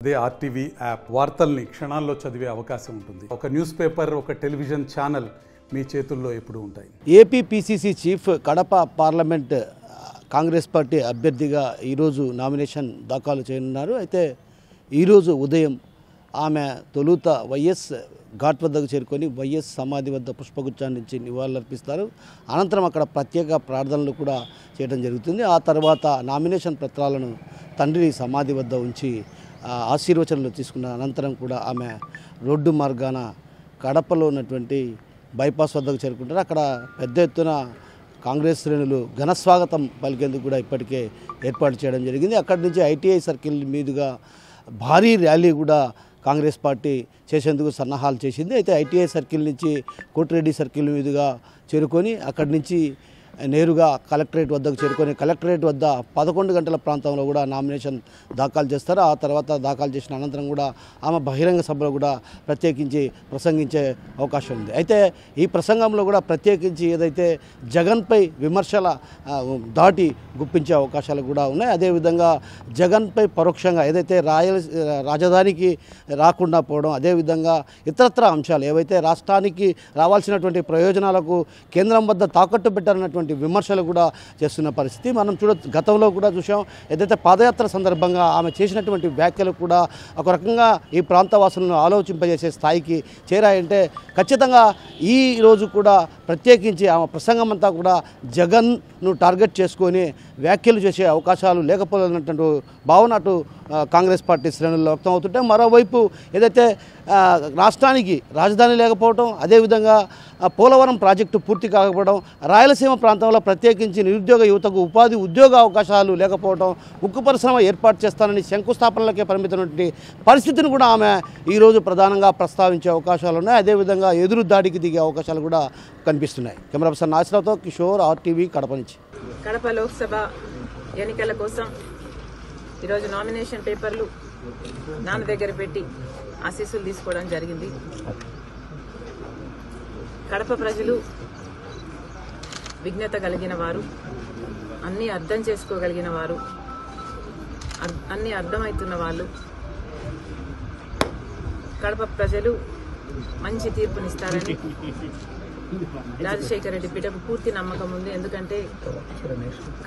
అదే RTV app వార్తల్ని క్షణాల్లో చదివే అవకాశం ఉంటుంది. ఒక న్యూస్ పేపర్, ఒక టెలివిజన్ ఛానల్ మీ చేతుల్లో ఎప్పుడూ ఉంటాయి. AP PCC chief Kadapa parliament Congress party అభ్యర్థిగా ఈరోజు నామినేషన్ దాఖలు చేయనున్నారు. అయితే ఈరోజు ఉదయం ఆమె తొలుత వైఎస్ ఘాట్ వద్దకు చేరుకొని వైఎస్ సమాధి వద్ద పుష్పగుచ్చాన్ని ఇచ్చి నివాళులర్పిస్తారు. అనంతరం అక్కడ ప్రత్యేక ప్రార్థనలు కూడా చేయడం జరుగుతుంది. ఆ తర్వాత నామినేషన్ పత్రాలను తండ్రి సమాధి వద్ద ఉంచి ఆశీర్వచనలు తీసుకున్న అనంతరం కూడా ఆమె రోడ్డు మార్గాన కడపలో ఉన్నటువంటి బైపాస్ వద్దకు చేరుకుంటారు. అక్కడ పెద్ద ఎత్తున కాంగ్రెస్ శ్రేణులు ఘనస్వాగతం పలికేందుకు కూడా ఇప్పటికే ఏర్పాటు చేయడం జరిగింది. అక్కడి నుంచి ఐటీఐ సర్కిల్ మీదుగా భారీ ర్యాలీ కూడా కాంగ్రెస్ పార్టీ చేసేందుకు సన్నాహాలు చేసింది. అయితే ఐటీఐ సర్కిల్ నుంచి కోటిరెడ్డి సర్కిల్ మీదుగా చేరుకొని అక్కడి నుంచి నేరుగా కలెక్టరేట్ వద్దకు చేరుకొని కలెక్టరేట్ వద్ద 11 గంటల ప్రాంతంలో కూడా నామినేషన్ దాఖలు చేస్తారు. ఆ తర్వాత దాఖలు చేసిన అనంతరం కూడా ఆమె బహిరంగ సభలో కూడా ప్రత్యేకించి ప్రసంగించే అవకాశం ఉంది. అయితే ఈ ప్రసంగంలో కూడా ప్రత్యేకించి ఏదైతే జగన్పై విమర్శల దాటి గుప్పించే అవకాశాలు కూడా ఉన్నాయి. అదేవిధంగా జగన్పై పరోక్షంగా ఏదైతే రాజధానికి రాకుండా పోవడం, అదేవిధంగా ఇతరత్ర అంశాలు ఏవైతే రాష్ట్రానికి రావాల్సినటువంటి ప్రయోజనాలకు కేంద్రం వద్ద తాకట్టు పెట్టారన్నటువంటి విమర్శలు కూడా చేస్తున్న పరిస్థితి మనం గతంలో కూడా చూసాం. ఏదైతే పాదయాత్ర సందర్భంగా ఆమె చేసినటువంటి వ్యాఖ్యలు కూడా ఒక రకంగా ఈ ప్రాంతవాసులను ఆలోచింపజేసే స్థాయికి చేరాయంటే ఖచ్చితంగా ఈ రోజు కూడా ప్రత్యేకించి ఆమె ప్రసంగం అంతా కూడా జగన్ను టార్గెట్ చేసుకొని వ్యాఖ్యలు చేసే అవకాశాలు లేకపోలేనటువంటి భావన అటు కాంగ్రెస్ పార్టీ శ్రేణుల్లో వ్యక్తం అవుతుంటే, మరోవైపు ఏదైతే రాష్ట్రానికి రాజధాని లేకపోవడం, అదేవిధంగా పోలవరం ప్రాజెక్టు పూర్తి కాకపోవడం, రాయలసీమ ప్రాంతంలో ప్రత్యేకించి నిరుద్యోగ యువతకు ఉద్యోగ అవకాశాలు లేకపోవడం, ఉక్కు పరిశ్రమ ఏర్పాటు చేస్తానని శంకుస్థాపనలకే పరిమితమైనటువంటి పరిస్థితిని కూడా ఆమె ఈరోజు ప్రధానంగా ప్రస్తావించే అవకాశాలు ఉన్నాయి. అదేవిధంగా ఎదురు దాడికి దిగే అవకాశాలు కూడా కనిపిస్తున్నాయి. కెమెరా పర్సన్ నాగేశ్వరరావుతో కిషోర్, ఆర్టీవీ, కడప నుంచి. కడప లోక్సభ ఎన్నికల కోసం ఈరోజు నామినేషన్ పేపర్లు నాన్న దగ్గర పెట్టి ఆశీస్సులు తీసుకోవడం జరిగింది. కడప ప్రజలు విజ్ఞత కలిగిన వారు, అన్నీ అర్థం చేసుకోగలిగిన వారు, అన్నీ అర్థమవుతున్న వాళ్ళు. కడప ప్రజలు మంచి తీర్పునిస్తారని రాజశేఖర రెడ్డి బిడ్డకు పూర్తి నమ్మకం ఉంది. ఎందుకంటే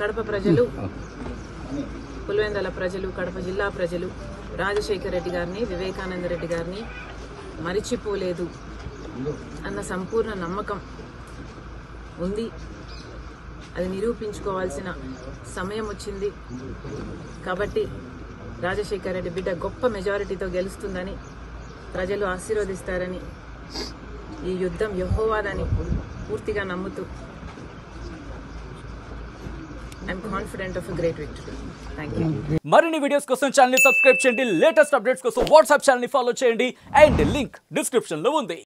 కడప ప్రజలు, పులివెందుల ప్రజలు, కడప జిల్లా ప్రజలు రాజశేఖర రెడ్డి గారిని, వివేకానంద రెడ్డి గారిని మరిచిపోలేదు అన్న సంపూర్ణ నమ్మకం ఉంది. అది నిరూపించుకోవాల్సిన సమయం వచ్చింది. కాబట్టి రాజశేఖర రెడ్డి బిడ్డ గొప్ప మెజారిటీతో గెలుస్తుందని, ప్రజలు ఆశీర్వదిస్తారని, ఈ యుద్ధం యెహోవాదని పూర్తిగా నమ్ముతూ I'm confident of a great victory. Thank you. మరిన్ని వీడియోస్ కోసం ఛానల్ ని సబ్స్క్రైబ్ చేయండి, లేటెస్ట్ అప్డేట్స్ కోసం వాట్సాప్ ఛానల్ ని ఫాలో చేయండి అండ్ లింక్ డిస్క్రిప్షన్ లో ఉంది.